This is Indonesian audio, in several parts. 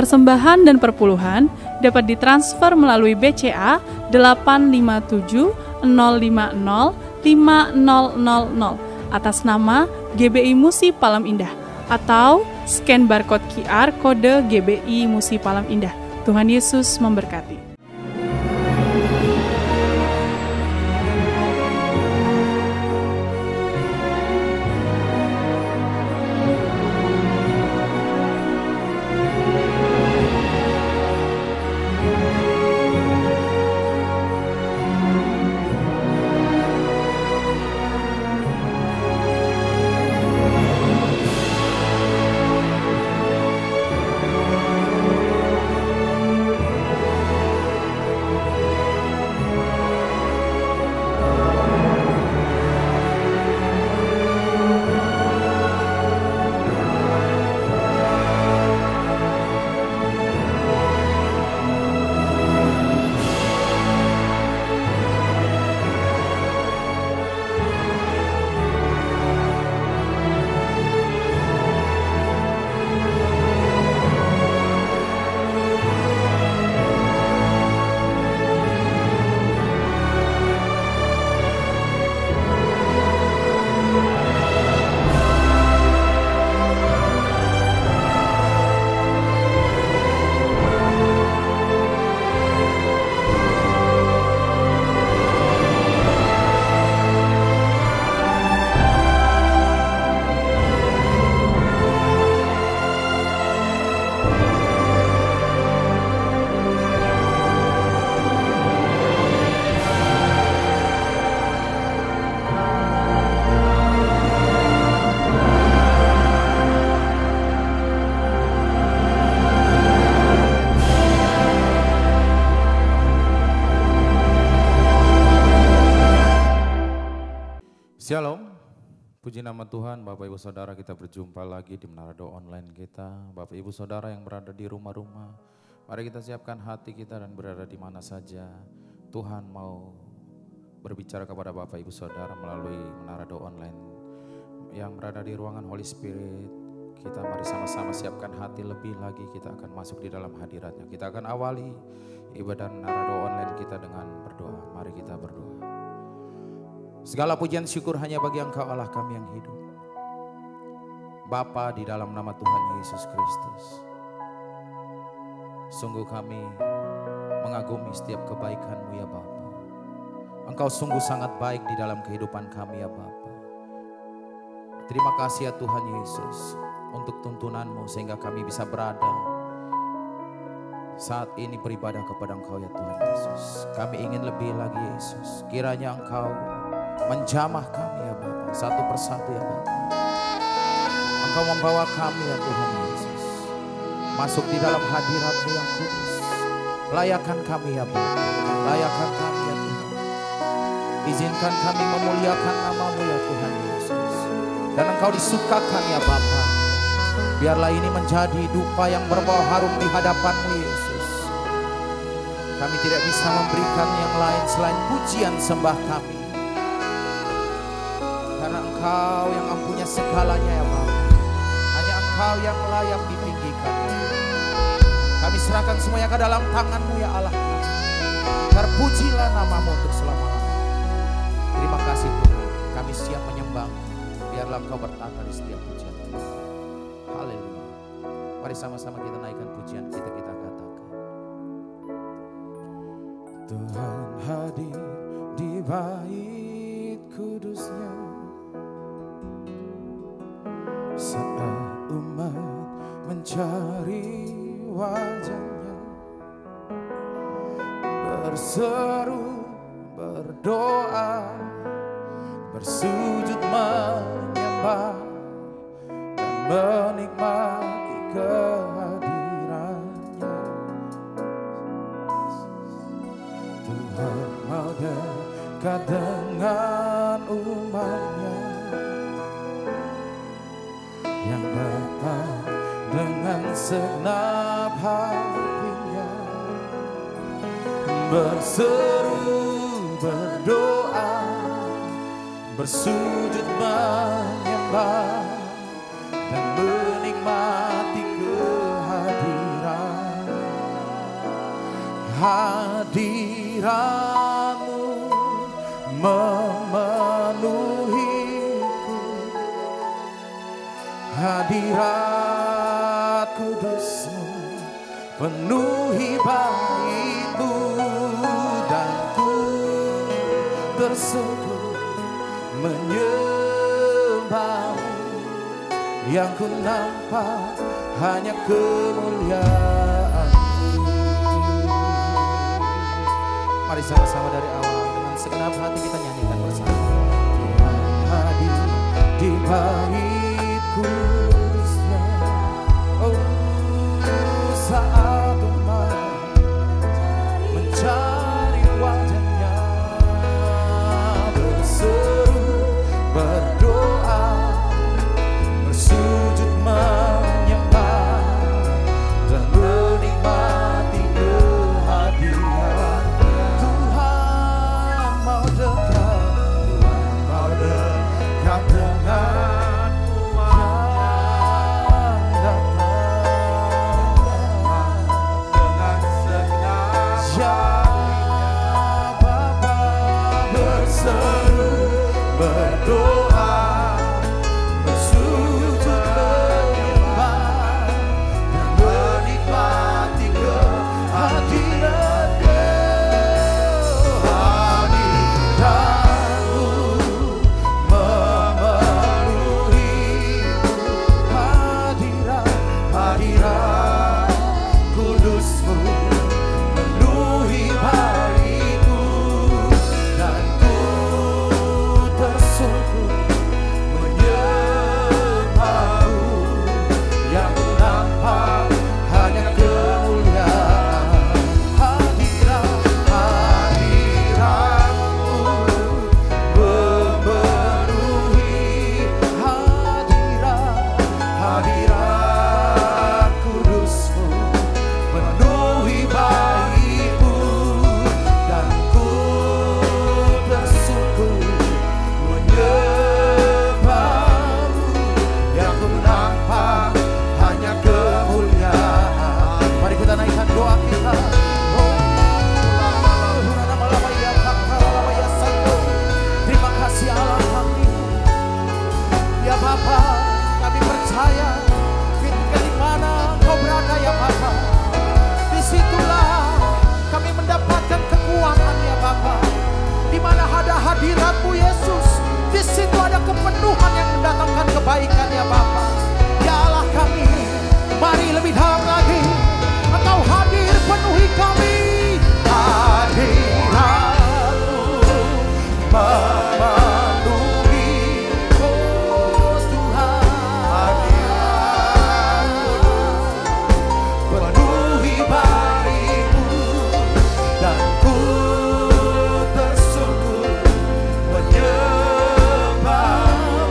persembahan dan perpuluhan dapat ditransfer melalui BCA 857 050 5000 atas nama GBI Musi Palam Indah atau scan barcode QR kode GBI Musi Palam Indah. Tuhan Yesus memberkati. Shalom, puji nama Tuhan. Bapak Ibu Saudara, kita berjumpa lagi di Menara Doa Online kita. Bapak Ibu Saudara yang berada di rumah-rumah, mari kita siapkan hati kita dan berada di mana saja. Tuhan mau berbicara kepada Bapak Ibu Saudara melalui Menara Doa Online. Yang berada di ruangan Holy Spirit, kita mari sama-sama siapkan hati lebih lagi. Kita akan masuk di dalam hadiratnya. Kita akan awali ibadah Menara Doa Online kita dengan berdoa. Mari kita berdoa. Segala pujian syukur hanya bagi Engkau Allah kami yang hidup. Bapa, di dalam nama Tuhan Yesus Kristus, sungguh kami mengagumi setiap kebaikan-Mu ya Bapa. Engkau sungguh sangat baik di dalam kehidupan kami ya Bapa. Terima kasih ya Tuhan Yesus untuk tuntunan-Mu sehingga kami bisa berada saat ini beribadah kepada Engkau ya Tuhan Yesus. Kami ingin lebih lagi Yesus, kiranya Engkau menjamah kami ya Bapa, satu persatu ya Bapa. Engkau membawa kami ya Tuhan Yesus masuk di dalam hadirat-Mu yang kudus. Layakan kami ya Bapa, layakan kami ya Tuhan. Izinkan kami memuliakan nama-Mu ya Tuhan Yesus. Dan Engkau disukakan ya Bapa. Biarlah ini menjadi dupa yang berbau harum di hadapan-Mu Yesus. Kami tidak bisa memberikan yang lain selain pujian sembah kami. Karena Engkau yang mempunyai segalanya ya Bapa. Hanya Engkau yang layak ditinggikan. Kami serahkan semuanya ke dalam tangan-Mu ya Allah. Terpujilah nama-Mu untuk selama-lamanya. Terima kasih Tuhan. Kami siap menyembah. Biarlah Engkau bertata di setiap pujian. Haleluya. Mari sama-sama kita naikkan pujian kita katakan. Tuhan hadir di bait kudusnya. Saat umat mencari wajahnya, berseru, berdoa, bersujud menyembah dan menikmati kehadirannya. Tuhan mau dekat dengan umatnya yang datang dengan segenap hatinya, berseru, berdoa, bersujud menyembah dan menikmati kehadiran. hadirat-Mu memenuhiku, hadirat kudus-Mu penuhi baitku, dan ku tersungkur menyembah-Mu. Yang ku nampak hanya kemuliaan-Mu. Mari sama-sama dari awal dengan segenap hati kita nyanyikan bersama. Tuhan hadir di bait kudus-Nya, oh saat umat mencari wajah-Nya, berseru, berdoa, bersujud menyembah, dan menikmati kehadiran Tuhan. Mau dekat, Tuhan mau dekat dengan umat yang datang dengan segenap siapa berseru, berdoa, bersujud menyembah, dan menikmati kehadiran-Nya. Hadirat-Mu memenuhiku, hadirat kudus-Mu penuhi baitku, dan ku tersungkur menyembah-Mu. Yang ku nampak hanya kemuliaan. Hadirat-Mu memenuhi, hadirat kudus-Mu penuhi baitku, dan ku tersungkur menyembah-Mu. Yang ku nampak hanya kemuliaan. Mari kita naikkan doa kita. Terima kasih Allah kami. Ya Bapa, kami percaya ketika di mana Engkau berada ya Bapa, disitulah kami mendapatkan kekuatan ya Bapa. Di mana ada hadirat-Mu Yesus, di situ ada kepenuhan yang mendatangkan kebaikan ya Bapa. Ya Allah kami, mari lebih dalam lagi Engkau hadir penuhi kami. Hadirat-Mu memenuhi, oh Tuhan, hadirat penuhi baitku, dan ku tersungkur menyembah-Mu.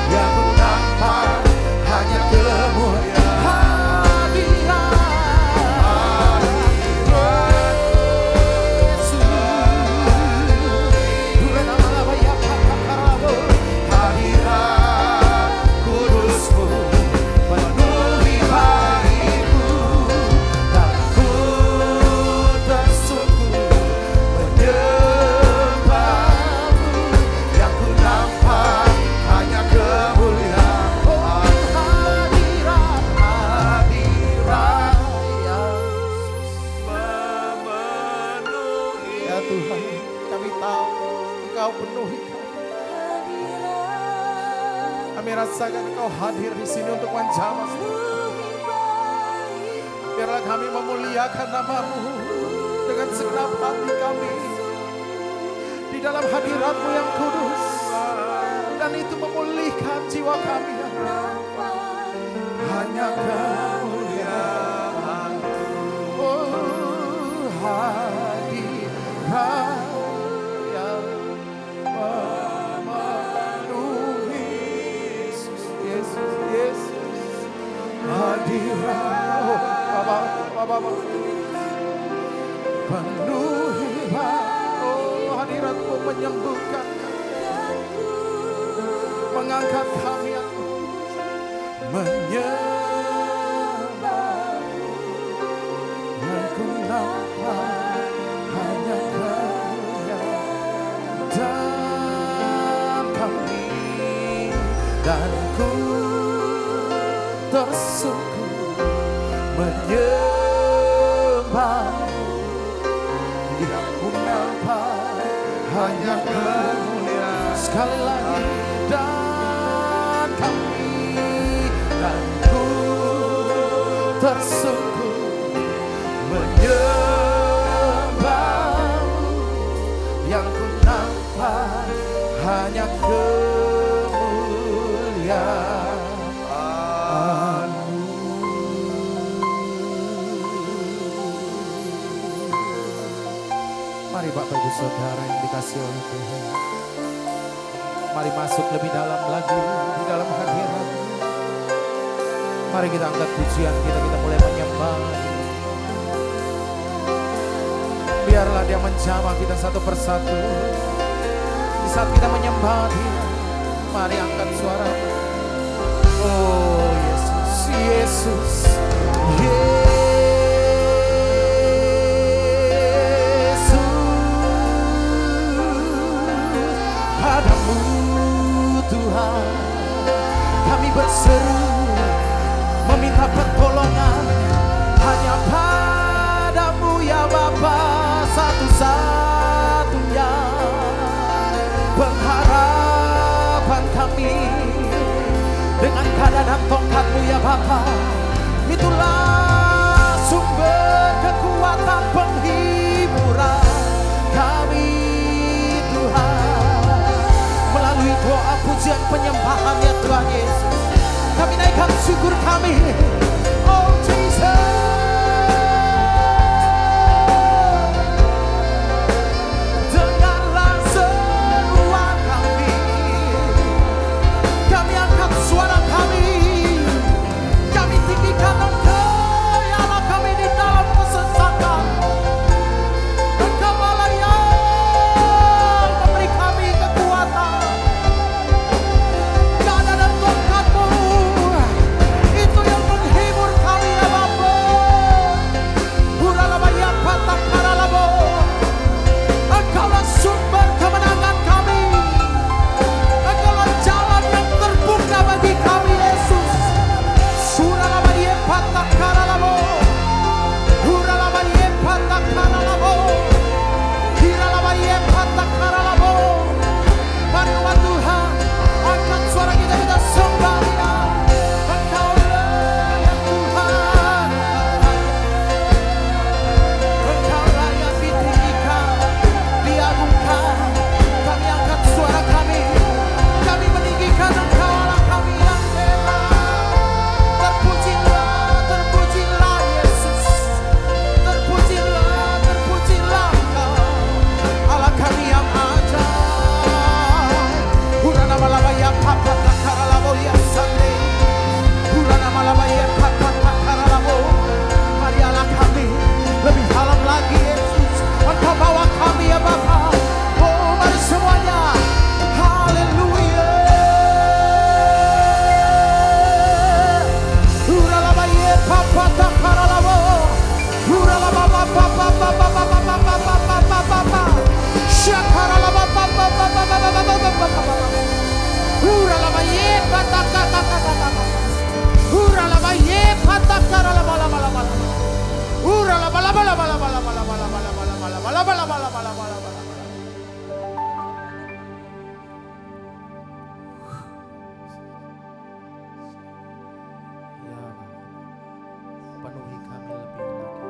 Yang ku nampak hanya kemuliaan. Kami rasakan Engkau hadir di sini untuk menjamah. Biarlah kami memuliakan nama-Mu dengan segenap hati kami di dalam hadirat-Mu yang kudus, dan itu memulihkan jiwa kami. Hanya kemuliaan, oh hadirat yang memenuhi, Yesus, Yesus, hadirat, oh Bapa, penuhi, oh hadirat-Mu menyembuhkan, mengangkat kami, menyembah, yang ku nampak hanya tersungkur menyembah-Mu, yang ku nampak hanya kemuliaan. Sekali lagi, dan ku tersungkur menyembah-Mu, yang ku nampak hanya kemuliaan-Mu. Mari Bapak Ibu Saudara yang dikasihi oleh Tuhan, mari masuk lebih dalam lagi di dalam hadirat. Mari kita angkat pujian kita mulai menyembah. Biarlah Dia menjamah kita satu persatu. Di saat kita menyembah Dia, mari angkat suara. Oh Yesus, Yesus, Yesus, padamu Tuhan kami berseru, meminta pertolongan hanya padamu ya Bapa, satu-satunya pengharapan kami. Dengan kada dan tongkat-Mu ya Bapa, itulah sumber kekuatan penghiburan kami Tuhan. Melalui doa pujian penyembahan ya Tuhan Yesus, kami naikkan syukur kami. Oh Jesus, dengarlah seruan kami. Kami angkat suara kami. Kami tinggikan Engkau ya Allah, kami di dalam kesesakan. Engkau lah yang memberi kami kekuatan. Kada dan tongkat-Mu itu yang menghibur kami ya Bapa. Huralaba ya patakaralabo, Engkaulah sumber kemenangan kami. Engkaulah jalan yang terbuka bagi kami Yesus. Huralaba ya patakaralabo, huralaba ya patakaralabo, hiralaba ya patakaralabo. Mari umat Tuhan, angkat suara kita sembah Dia. Engkaulah yang Tuhan, Engkaulah yang ditinggikan, diagungkan. Kami angkat suara kami meninggikan Engkau Allah kami yang bela. Terpujilah, terpujilah Yesus, terpujilah, terpujilah Engkau Allah kami yang ajaib. Hurana malabaya papa takaralabo ya sande, hurana malabaya papa takaralabo. Mari Allah kami lebih dalam lagi Yesus, Engkau bawa kami ya Bapa. Oh mari semuanya, haleluya. Huralabaya papa takaralabo, huralababa papa papa papa papa papa papa, syakaralaba papa papa papa papa papa. Huralabaya patakaralabo, huralabaya patakaralabo, penuhi kami lebih lagi.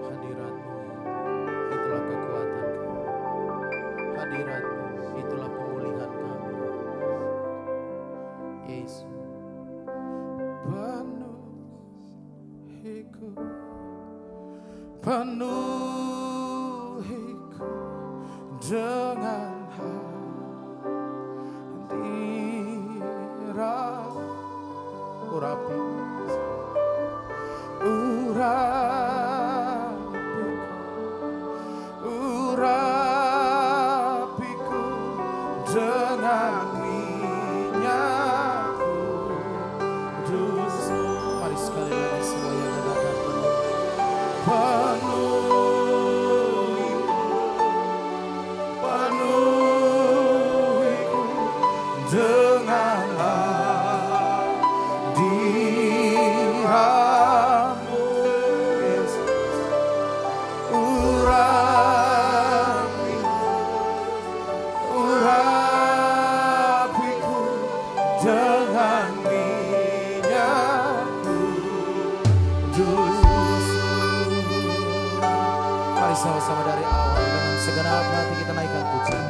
Hadirat-Mu itulah kekuatan kami. Hadirat-Mu itulah pemulihan kami. Yesus, penuhiku dengan hadirat. Urapiku dengan minyak kudus. Mari sekali lagi semua yang datang penuhiku dengan diramu Yesus. Urapiku dengan minyak kudus. Mari sama-sama dari awal dengan segenap hati kita naikkan pujian.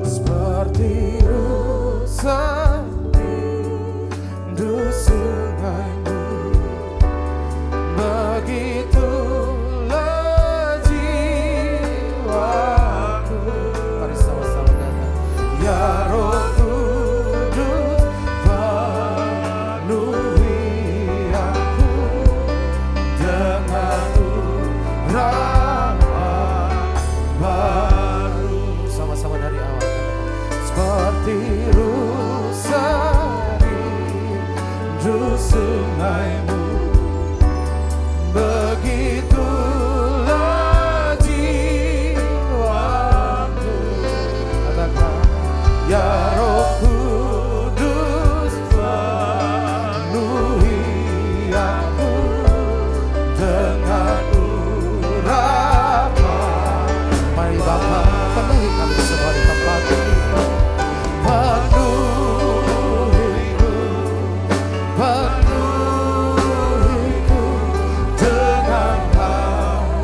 Seperti rusa rindu sungaimu, begitulah jiwaku. Mari sama-sama katakan, ya Roh Kudus penuhi aku dengan urapan baru. Sama-sama dari awal katakan, seperti rusa rindu sungaimu, begitulah jiwaku. Katakan, ya Roh Kudus penuhi aku dengan urapan. Mari Bapa, penuhi kami semua di tempat ini. Penuhiku dengan hadirat,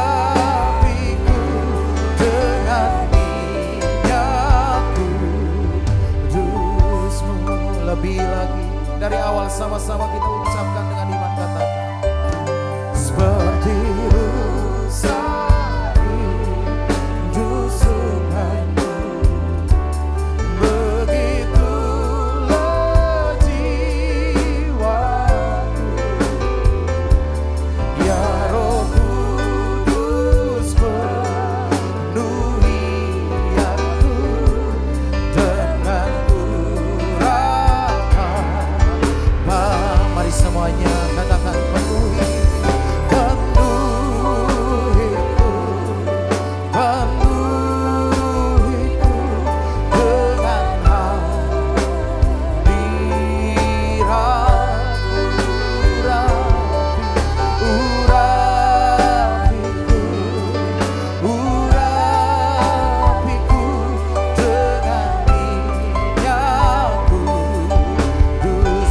urapiku dengan minyak kudus-Mu. Lebih lagi dari awal sama-sama kita ucapkan dengan iman, katakan, seperti rusa rindu sungaimu, begitulah jiwaku. Ya Roh Kudus penuhi aku dengan urapan. Mari semuanya katakan, penuhiku dengan hadirat, urapiku dengan minyak kudus.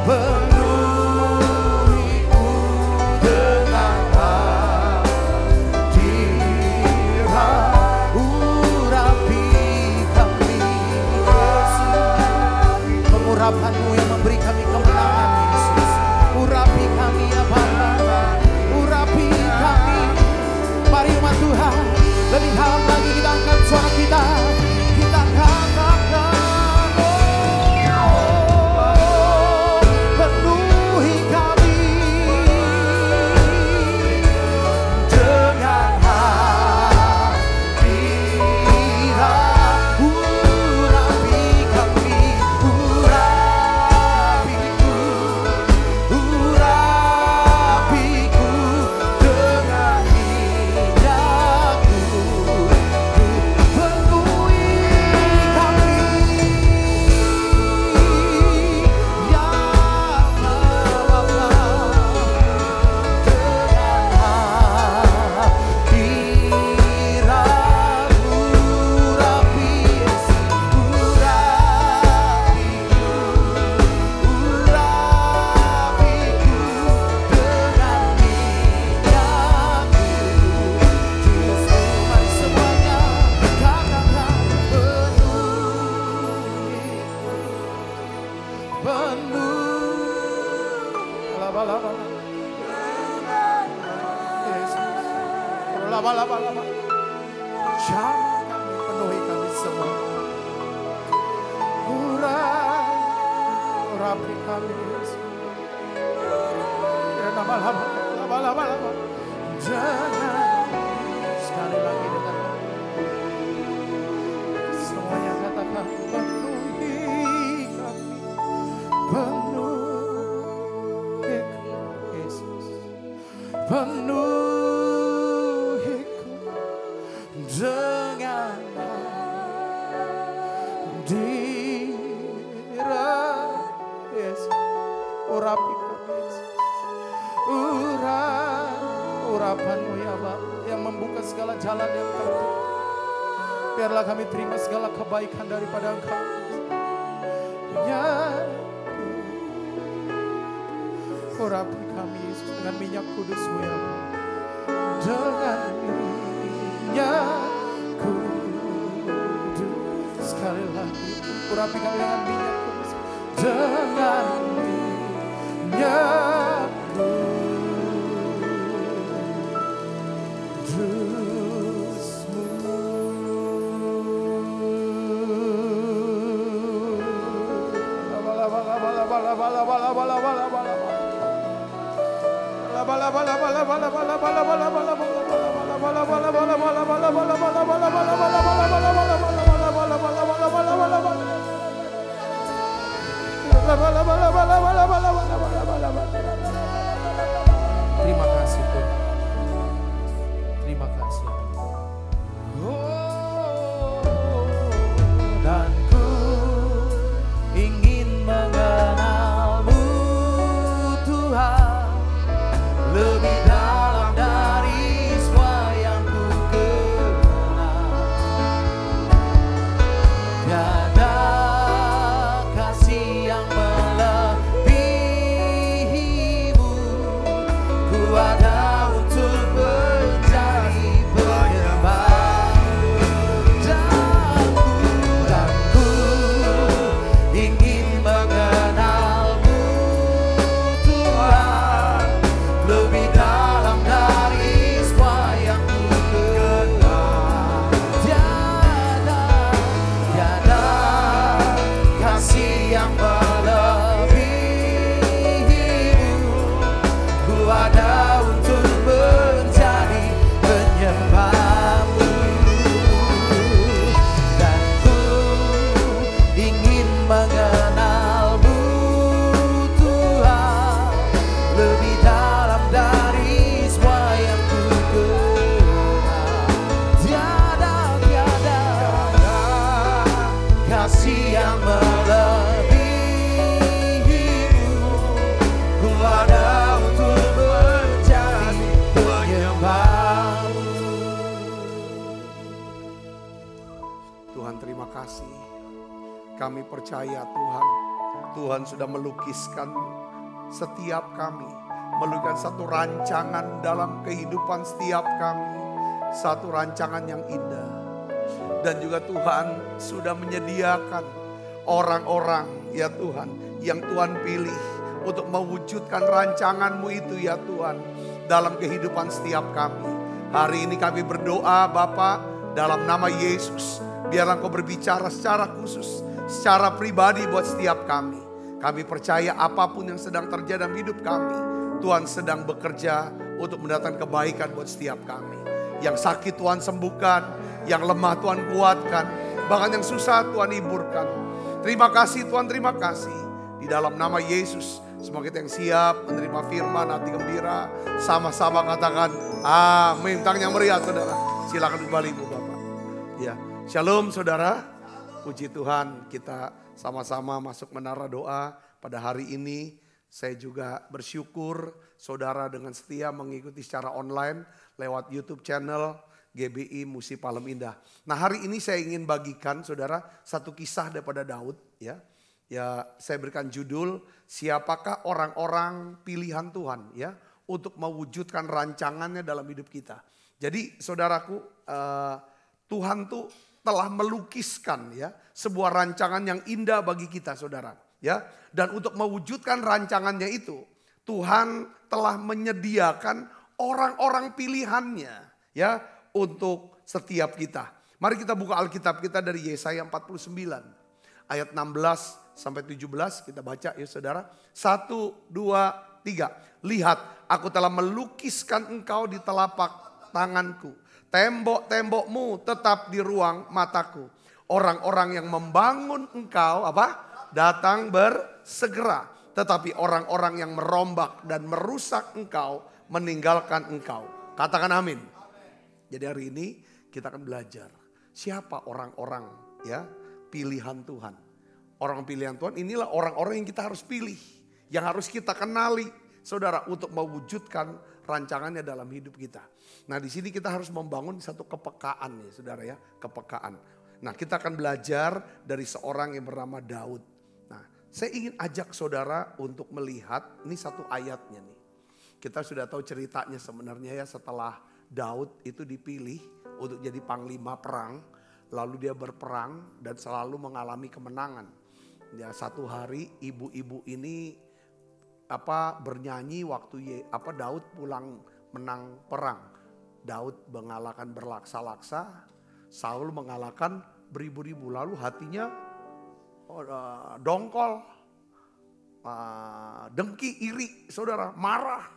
Penuhiku dengan hadirat, urapi kami Yesus. Pengurapan-Mu yang memberi kami kemenangan Yesus. Urapi kami ya Bapa, urapi kami. Mari umat Tuhan, lebih dalam lagi kita angkat suara kita. Kita katakan, oh, penuhi kami dengan hadirat, urapi kami, urapiku dengan minyak kudus. Penuhi kami ya Bapa dengan hadirat, urapi Yesus, urapiku dengan minyak kudus. Mari semuanya katakan, penuh Yesus, jangan kami, penuhi kami semua. Urapi kami Yesus. Ya, lama-lama. Jangan sekali lagi dengan semuanya katakan, penuhi kami penuhiku Yesus, penuhiku dengan hadirat Yesus. Urapi kami Yesus, urapan-Mu ya Bapa yang membuka segala jalan yang tertutup. Biarlah kami terima segala kebaikan daripada Engkau. Ya, urapi kami Yesus dengan minyak kudus-Mu ya Bapa. Dengan minyak kudus. Sekali lagi, urapi kami dengan minyak kudus. Dengan minyak kudus. Terima kasih Tuhan. Terima kasih. Dan ku ingin mengenal-Mu Tuhan lebih dalam dari semua yang ku kenal. Tiada kasih yang melebihi-Mu, ku ada untuk menjadi penyembah-Mu. Dan ku ingin mengenal-Mu Tuhan lebih dalam dari semua yang ku kenal. Tiada kasih yang melebihi-Mu, ku ada untuk menjadi penyembah-Mu. Dan ku ingin mengenal-Mu Tuhan lebih dalam dari semua yang ku kenal. Tiada kasih yang melebihi-Mu, ku ada untuk menjadi penyembah-Mu. Tuhan, terima kasih. Kami percaya Tuhan, Tuhan sudah melukiskan setiap kami, melukiskan satu rancangan dalam kehidupan setiap kami, satu rancangan yang indah. Dan juga Tuhan sudah menyediakan orang-orang ya Tuhan, yang Tuhan pilih untuk mewujudkan rancangan-Mu itu ya Tuhan, dalam kehidupan setiap kami. Hari ini kami berdoa Bapa, dalam nama Yesus, biarlah Engkau berbicara secara khusus, secara pribadi buat setiap kami. Kami percaya apapun yang sedang terjadi dalam hidup kami, Tuhan sedang bekerja untuk mendatangkan kebaikan buat setiap kami. Yang sakit Tuhan sembuhkan, yang lemah Tuhan kuatkan, bahkan yang susah Tuhan hiburkan. Terima kasih Tuhan, terima kasih. Di dalam nama Yesus, semua kita yang siap menerima firman, hati gembira, sama-sama katakan amin. Tangan yang meriah saudara, silakan kembali Ibu Bapak. Ya, shalom saudara. Puji Tuhan, kita sama-sama masuk menara doa pada hari ini. Saya juga bersyukur saudara dengan setia mengikuti secara online lewat YouTube channel GBI Musi Palem Indah. Nah, hari ini saya ingin bagikan saudara satu kisah daripada Daud ya. Ya, saya berikan judul siapakah orang-orang pilihan Tuhan ya untuk mewujudkan rancangannya dalam hidup kita. Jadi saudaraku, Tuhan tuh telah melukiskan ya sebuah rancangan yang indah bagi kita saudara ya. Dan untuk mewujudkan rancangannya itu Tuhan telah menyediakan orang-orang pilihannya ya untuk setiap kita. Mari kita buka Alkitab kita dari Yesaya 49 ayat 16 sampai 17 kita baca ya saudara. 1, 2, 3. Lihat, aku telah melukiskan engkau di telapak tanganku. Tembok-tembokmu tetap di ruang mataku. Orang-orang yang membangun engkau datang bersegera. Tetapi orang-orang yang merombak dan merusak engkau meninggalkan engkau. Katakan amin. Jadi hari ini kita akan belajar siapa orang-orang ya pilihan Tuhan. Orang pilihan Tuhan inilah orang-orang yang kita harus pilih. Yang harus kita kenali saudara untuk mewujudkan rancangannya dalam hidup kita. Nah di sini kita harus membangun satu kepekaan ya saudara ya. Kepekaan. Nah kita akan belajar dari seorang yang bernama Daud. Nah saya ingin ajak saudara untuk melihat ini satu ayatnya nih. Kita sudah tahu ceritanya sebenarnya ya setelah Daud itu dipilih untuk jadi panglima perang. Lalu dia berperang dan selalu mengalami kemenangan. Ya satu hari ibu-ibu ini bernyanyi waktu Daud pulang menang perang. Daud mengalahkan berlaksa-laksa, Saul mengalahkan beribu-ribu. Lalu hatinya dongkol, dengki, iri, saudara, marah.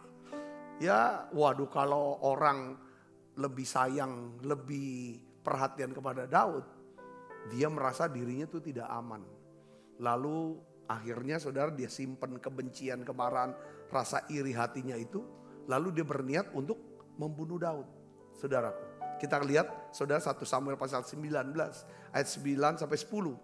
Ya, waduh kalau orang lebih sayang, lebih perhatian kepada Daud, dia merasa dirinya itu tidak aman. Lalu akhirnya saudara dia simpan kebencian, kemarahan, rasa iri hatinya itu. Lalu dia berniat untuk membunuh Daud. Saudaraku, kita lihat saudara 1 Samuel pasal 19 ayat 9 sampai 10.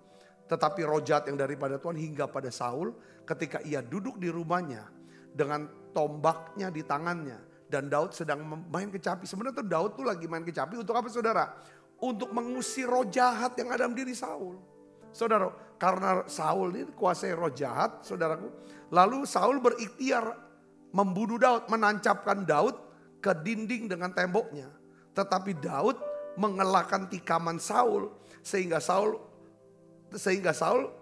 Tetapi roh jahat yang daripada Tuhan hingga pada Saul ketika ia duduk di rumahnya dengan tombaknya di tangannya. Dan Daud sedang main kecapi. Sebenarnya tuh Daud tuh lagi main kecapi untuk apa saudara? Untuk mengusir roh jahat yang ada dalam diri Saul. Saudara, karena Saul ini kuasai roh jahat, saudaraku. Lalu Saul berikhtiar membunuh Daud, menancapkan Daud ke dinding dengan temboknya. Tetapi Daud mengelakkan tikaman Saul sehingga Saul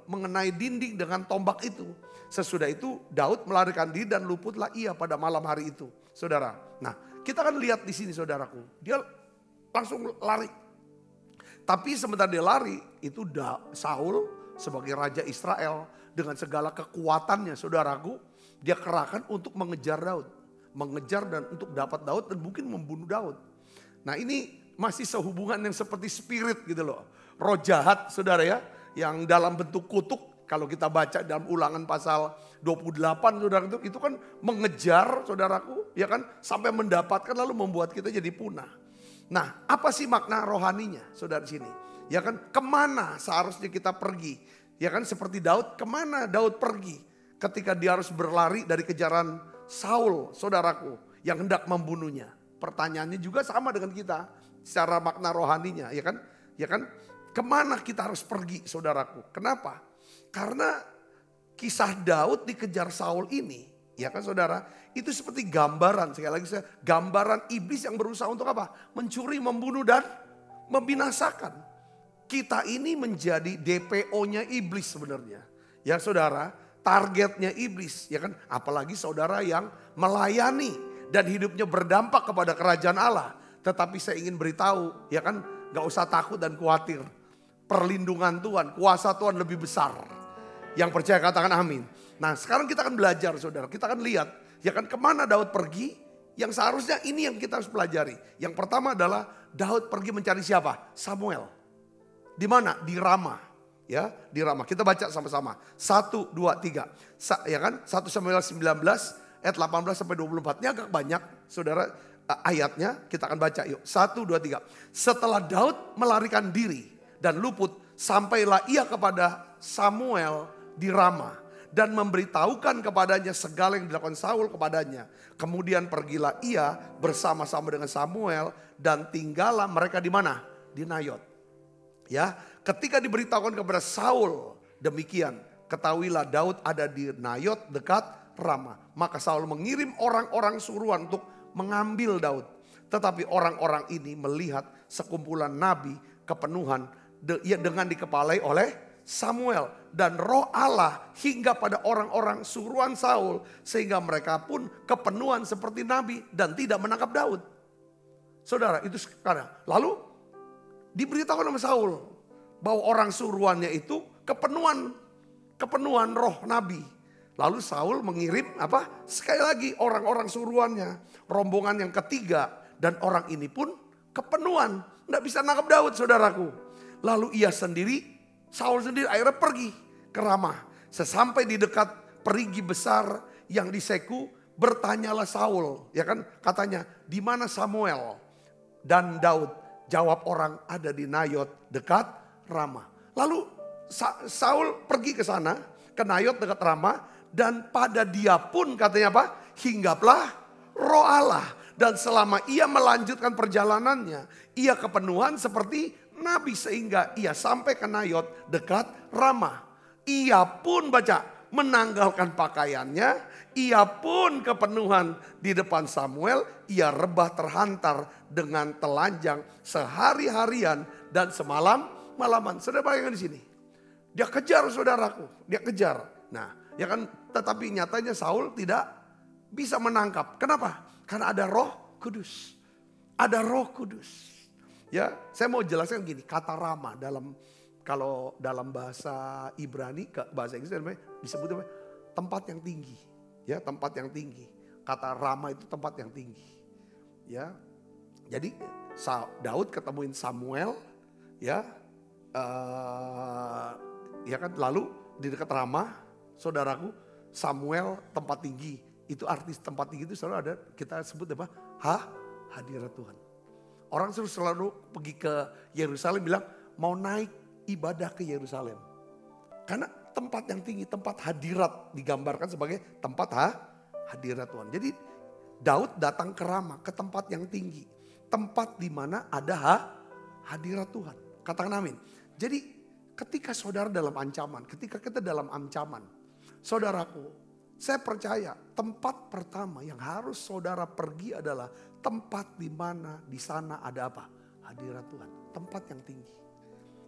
mengenai dinding dengan tombak itu. Sesudah itu Daud melarikan diri dan luputlah ia pada malam hari itu, saudara. Nah, kita akan lihat di sini saudaraku. Dia langsung lari. Tapi sebentar dia lari, itu Saul sebagai raja Israel dengan segala kekuatannya saudaraku, dia kerahkan untuk mengejar Daud. Mengejar dan untuk dapat Daud dan mungkin membunuh Daud. Nah ini masih sehubungan yang seperti spirit gitu loh. Roh jahat saudara ya, yang dalam bentuk kutuk. Kalau kita baca dalam Ulangan pasal 28 saudara itu kan mengejar saudaraku ya kan sampai mendapatkan lalu membuat kita jadi punah. Nah, apa sih makna rohaninya, saudara sini? Ya kan, kemana seharusnya kita pergi? Ya kan, seperti Daud, kemana Daud pergi ketika dia harus berlari dari kejaran Saul, saudaraku, yang hendak membunuhnya? Pertanyaannya juga sama dengan kita, secara makna rohaninya, ya kan? Ya kan, kemana kita harus pergi, saudaraku? Kenapa? Karena kisah Daud dikejar Saul ini, ya kan saudara? Itu seperti gambaran, sekali lagi gambaran iblis yang berusaha untuk apa? Mencuri, membunuh dan membinasakan. Kita ini menjadi DPO-nya iblis sebenarnya. Ya saudara, targetnya iblis. Ya kan, apalagi saudara yang melayani dan hidupnya berdampak kepada kerajaan Allah. Tetapi saya ingin beritahu, ya kan, gak usah takut dan khawatir. Perlindungan Tuhan, kuasa Tuhan lebih besar. Yang percaya katakan amin. Nah sekarang kita akan belajar saudara, kita akan lihat. Ya kan kemana Daud pergi, yang seharusnya ini yang kita harus pelajari. Yang pertama adalah Daud pergi mencari siapa? Samuel. Di mana? Di Rama. Ya, di Rama. Kita baca sama-sama. 1, 2, 3. Ya kan? 1 Samuel 19 ayat 18 sampai 24. Ini agak banyak saudara ayatnya. Kita akan baca yuk. 1, 2, 3. Setelah Daud melarikan diri dan luput, sampailah ia kepada Samuel di Rama. Dan memberitahukan kepadanya segala yang dilakukan Saul kepadanya. Kemudian pergilah ia bersama-sama dengan Samuel dan tinggallah mereka di mana? Di Nayot. Ya, ketika diberitahukan kepada Saul demikian, ketahuilah Daud ada di Nayot dekat Rama. Maka Saul mengirim orang-orang suruhan untuk mengambil Daud. Tetapi orang-orang ini melihat sekumpulan nabi kepenuhan dengan dikepalai oleh Samuel dan roh Allah hingga pada orang-orang suruhan Saul sehingga mereka pun kepenuhan seperti nabi dan tidak menangkap Daud. Saudara, itu sekarang. Lalu diberitakan sama Saul bahwa orang suruhannya itu kepenuhan roh nabi. Lalu Saul mengirim apa? Sekali lagi orang-orang suruhannya, rombongan yang ketiga dan orang ini pun kepenuhan, enggak bisa nangkap Daud, saudaraku. Lalu ia sendiri Saul sendiri akhirnya pergi ke Rama. Sesampai di dekat perigi besar yang diseku, bertanyalah Saul, ya kan, katanya, di mana Samuel dan Daud? Jawab orang, ada di Nayot dekat Rama. Lalu Saul pergi ke sana, ke Nayot dekat Rama, dan pada dia pun katanya apa? Hinggaplah Roh Allah. Dan selama ia melanjutkan perjalanannya, ia kepenuhan seperti nabi sehingga ia sampai ke Nayot dekat Rama. Ia pun baca menanggalkan pakaiannya, ia pun kepenuhan di depan Samuel, ia rebah terhantar dengan telanjang sehari-harian dan semalam-malaman. Saudara bayangkan di sini. Dia kejar saudaraku, dia kejar. Nah, ya kan, tetapi nyatanya Saul tidak bisa menangkap. Kenapa? Karena ada Roh Kudus. Ada Roh Kudus. Ya, saya mau jelaskan gini, kata Rama kalau dalam bahasa Ibrani, bahasa Inggris disebut tempat yang tinggi. Ya, tempat yang tinggi. Kata Rama itu tempat yang tinggi. Ya. Jadi Daud ketemuin Samuel, ya. Ya kan, lalu di dekat Rama, saudaraku, Samuel tempat tinggi. Itu artis tempat tinggi itu selalu ada, kita sebut apa? Hadirat Tuhan. Orang selalu pergi ke Yerusalem bilang mau naik ibadah ke Yerusalem. Karena tempat yang tinggi, tempat hadirat digambarkan sebagai tempat hadirat Tuhan. Jadi Daud datang ke Rama, ke tempat yang tinggi. Tempat di mana ada hadirat Tuhan. Katakan amin. Jadi ketika saudara dalam ancaman, ketika kita dalam ancaman, saudaraku, saya percaya tempat pertama yang harus saudara pergi adalah tempat di mana di sana ada apa? Hadirat Tuhan. Tempat yang tinggi.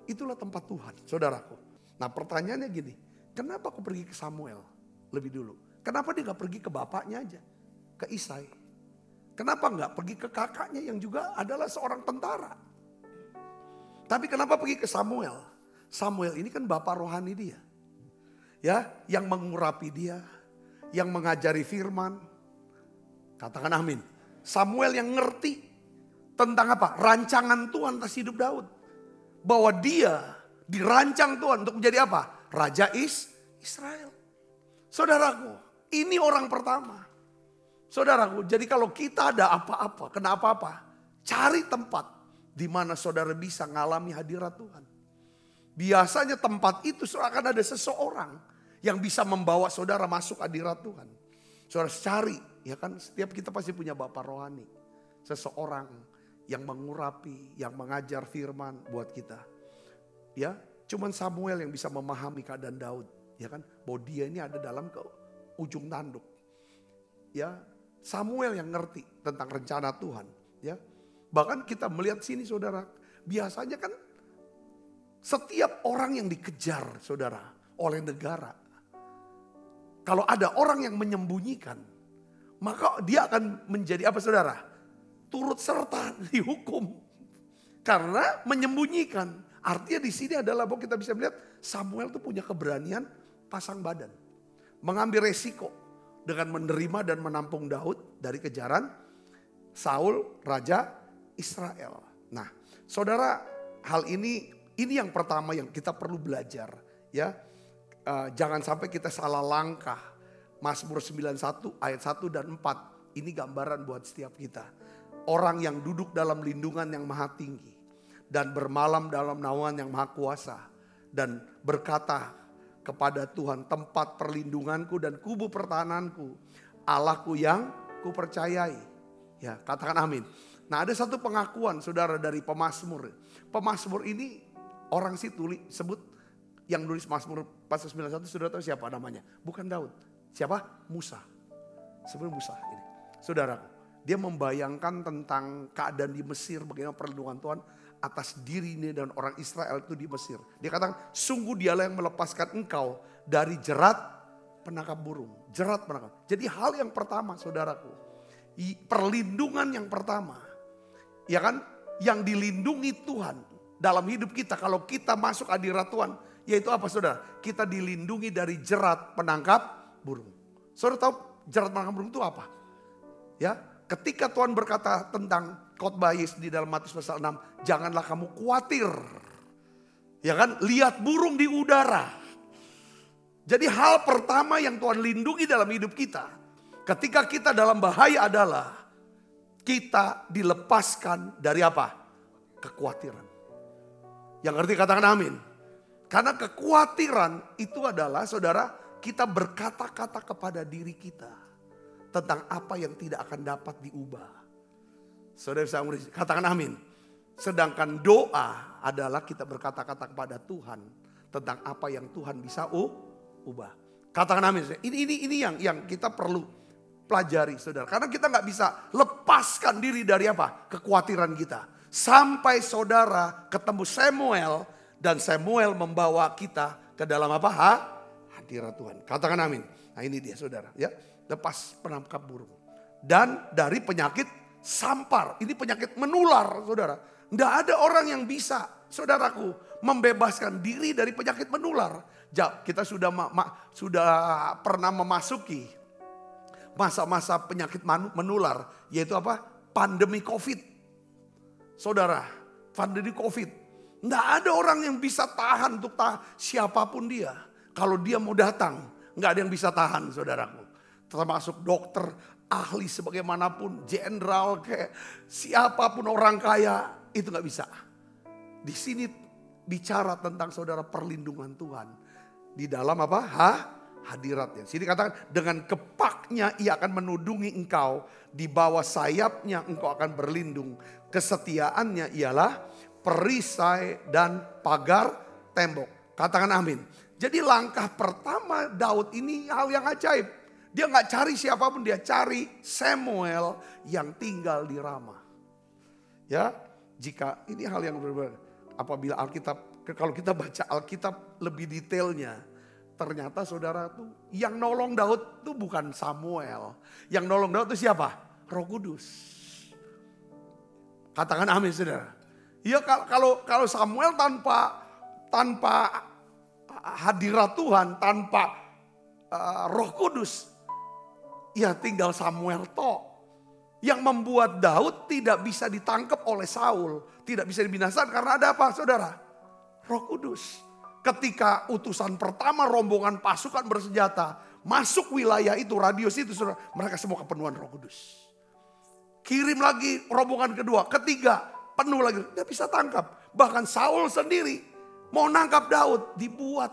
Itulah tempat Tuhan, saudaraku. Nah pertanyaannya gini, kenapa aku pergi ke Samuel lebih dulu? Kenapa dia gak pergi ke bapaknya aja? Ke Isai. Kenapa gak pergi ke kakaknya yang juga adalah seorang tentara? Tapi kenapa pergi ke Samuel? Samuel ini kan bapak rohani dia. Ya, yang mengurapi dia, yang mengajari firman. Katakan amin. Samuel yang ngerti tentang apa? Rancangan Tuhan atas hidup Daud. Bahwa dia dirancang Tuhan untuk menjadi apa? Raja Israel. Saudaraku, ini orang pertama. Saudaraku, jadi kalau kita ada apa-apa, kena apa-apa, cari tempat di mana saudara bisa ngalami hadirat Tuhan. Biasanya tempat itu akan ada seseorang yang bisa membawa saudara masuk hadirat Tuhan. Saudara cari, ya kan, setiap kita pasti punya bapak rohani. Seseorang yang mengurapi, yang mengajar firman buat kita. Ya, cuman Samuel yang bisa memahami keadaan Daud, ya kan, bahwa dia ini ada dalam ujung tanduk. Ya, Samuel yang ngerti tentang rencana Tuhan, ya. Bahkan kita melihat sini saudara, biasanya kan setiap orang yang dikejar saudara oleh negara, kalau ada orang yang menyembunyikan, maka dia akan menjadi apa saudara? Turut serta dihukum. Karena menyembunyikan. Artinya di sini adalah bahwa kita bisa melihat Samuel itu punya keberanian pasang badan. Mengambil resiko dengan menerima dan menampung Daud dari kejaran Saul, Raja Israel. Nah saudara, hal ini yang pertama yang kita perlu belajar. Ya, jangan sampai kita salah langkah. Mazmur 91 ayat 1 dan 4. Ini gambaran buat setiap kita. Orang yang duduk dalam lindungan yang maha tinggi. Dan bermalam dalam naungan yang maha kuasa. Dan berkata kepada Tuhan, tempat perlindunganku dan kubu pertahananku. Allahku yang kupercayai. Ya, katakan amin. Nah ada satu pengakuan saudara dari pemazmur. Pemazmur ini orang sebut yang nulis Mazmur pasal 91, saudara tahu siapa namanya? Bukan Daud. Siapa? Musa. Sebelum Musa ini. Saudaraku, dia membayangkan tentang keadaan di Mesir, bagaimana perlindungan Tuhan atas dirinya dan orang Israel itu di Mesir. Dia katakan, sungguh dialah yang melepaskan engkau dari jerat penangkap burung. Jerat penangkap. Jadi hal yang pertama saudaraku, perlindungan yang pertama, ya kan, yang dilindungi Tuhan dalam hidup kita kalau kita masuk hadirat Tuhan, yaitu apa saudara? Kita dilindungi dari jerat penangkap burung. Saudara tahu jerat penangkap burung itu apa? Ya, ketika Tuhan berkata tentang khotbah Yesus di dalam Matius pasal 6, janganlah kamu khawatir. Ya kan, lihat burung di udara. Jadi hal pertama yang Tuhan lindungi dalam hidup kita, ketika kita dalam bahaya adalah kita dilepaskan dari apa? Kekhawatiran. Yang ngerti katakan amin. Karena kekhawatiran itu adalah, saudara, kita berkata-kata kepada diri kita tentang apa yang tidak akan dapat diubah. Saudara bisa katakan amin. Sedangkan doa adalah kita berkata-kata kepada Tuhan tentang apa yang Tuhan bisa ubah. Katakan amin. Ini yang kita perlu pelajari, saudara. Karena kita nggak bisa lepaskan diri dari apa? Kekhawatiran kita. Sampai saudara ketemu Samuel dan Samuel membawa kita ke dalam apa? Hadirat Tuhan. Katakan amin. Nah ini dia, saudara, ya. Lepas penangkap burung. Dan dari penyakit sampar. Ini penyakit menular, saudara. Nggak ada orang yang bisa, saudaraku, membebaskan diri dari penyakit menular. Kita sudah pernah memasuki masa-masa penyakit menular, yaitu apa? Pandemi COVID. Saudara, pandemi COVID. Nggak ada orang yang bisa tahan untuk siapapun dia. Kalau dia mau datang, nggak ada yang bisa tahan, saudaraku. Termasuk dokter, ahli sebagaimanapun, jenderal, kayak siapapun orang kaya, itu nggak bisa. Di sini bicara tentang saudara perlindungan Tuhan. Di dalam apa? Hadiratnya. Sini katakan, dengan kepaknya ia akan menudungi engkau. Di bawah sayapnya engkau akan berlindung. Kesetiaannya ialah perisai dan pagar tembok. Katakan amin. Jadi langkah pertama Daud ini hal yang ajaib. Dia gak cari siapapun, dia cari Samuel yang tinggal di Rama. Ya, jika ini hal yang berbeda. Apabila Alkitab, kalau kita baca Alkitab lebih detailnya, ternyata saudara tuh yang nolong Daud tuh bukan Samuel. Yang nolong Daud tuh siapa? Roh Kudus. Katakan amin, saudara. Ya kalau Samuel tanpa hadirat Tuhan, tanpa Roh Kudus, ya tinggal Samuel toh. Yang membuat Daud tidak bisa ditangkap oleh Saul, tidak bisa dibinasakan karena ada apa, saudara? Roh Kudus. Ketika utusan pertama rombongan pasukan bersenjata masuk wilayah itu, radius itu, saudara, mereka semua kepenuhan Roh Kudus. Kirim lagi rombongan kedua, ketiga, penuh lagi, tidak bisa tangkap. Bahkan Saul sendiri mau nangkap Daud,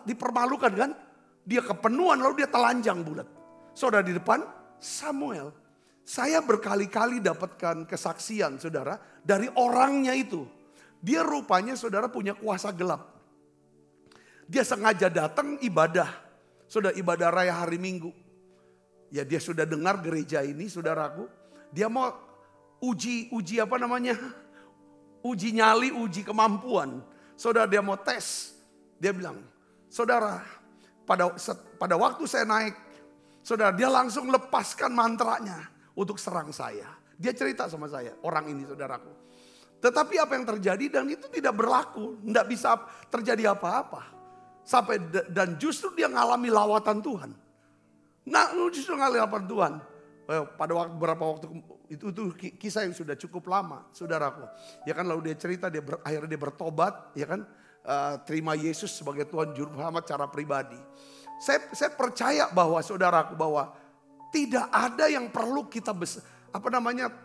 dipermalukan kan? Dia kepenuhan lalu dia telanjang bulat. Saudara, di depan Samuel. Saya berkali-kali dapatkan kesaksian, saudara, dari orangnya itu. Dia rupanya, saudara, punya kuasa gelap. Dia sengaja datang ibadah. Sudah ibadah raya hari Minggu. Ya dia sudah dengar gereja ini, saudaraku. Dia mau uji apa namanya? Uji nyali, uji kemampuan. Saudara, dia mau tes. Dia bilang, saudara, pada waktu saya naik, saudara, dia langsung lepaskan mantranya untuk serang saya. Dia cerita sama saya, orang ini, saudaraku. Tetapi apa yang terjadi dan itu tidak berlaku. Tidak bisa terjadi apa-apa. Dan justru dia ngalami lawatan Tuhan. Nah, justru ngalami lawatan Tuhan. Pada beberapa waktu itu kisah yang sudah cukup lama, saudaraku. Ya kan, lalu dia cerita akhirnya dia bertobat, ya kan, terima Yesus sebagai Tuhan Juru Selamat secara pribadi. Saya percaya bahwa, saudaraku, bahwa tidak ada yang perlu kita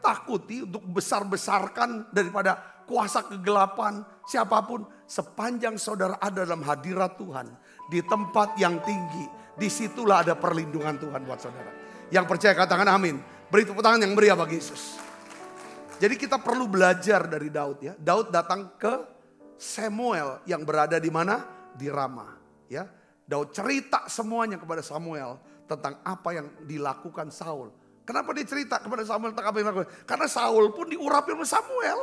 takuti untuk besar-besarkan daripada kuasa kegelapan siapapun. Sepanjang saudara ada dalam hadirat Tuhan, di tempat yang tinggi, disitulah ada perlindungan Tuhan buat saudara. Yang percaya katakan amin. Beri tepuk tangan yang meriah bagi Yesus. Jadi kita perlu belajar dari Daud, ya. Daud datang ke Samuel yang berada di mana? Di Rama, ya. Daud cerita semuanya kepada Samuel tentang apa yang dilakukan Saul. Kenapa dia cerita kepada Samuel tentang apa yang dilakukan? Karena Saul pun diurapi oleh Samuel.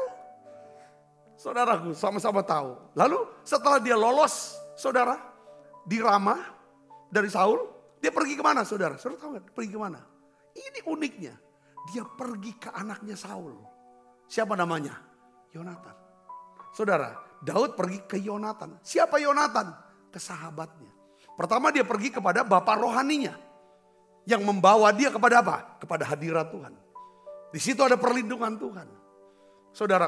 Saudaraku, sama-sama tahu. Lalu setelah dia lolos, saudara, di Rama dari Saul, dia pergi kemana, saudara? Saudara tahu nggak? Pergi kemana? Ini uniknya, dia pergi ke anaknya Saul. Siapa namanya? Yonatan. Saudara, Daud pergi ke Yonatan. Siapa Yonatan? Ke sahabatnya. Pertama dia pergi kepada bapak rohaninya, yang membawa dia kepada apa? Kepada hadirat Tuhan. Di situ ada perlindungan Tuhan. Saudara,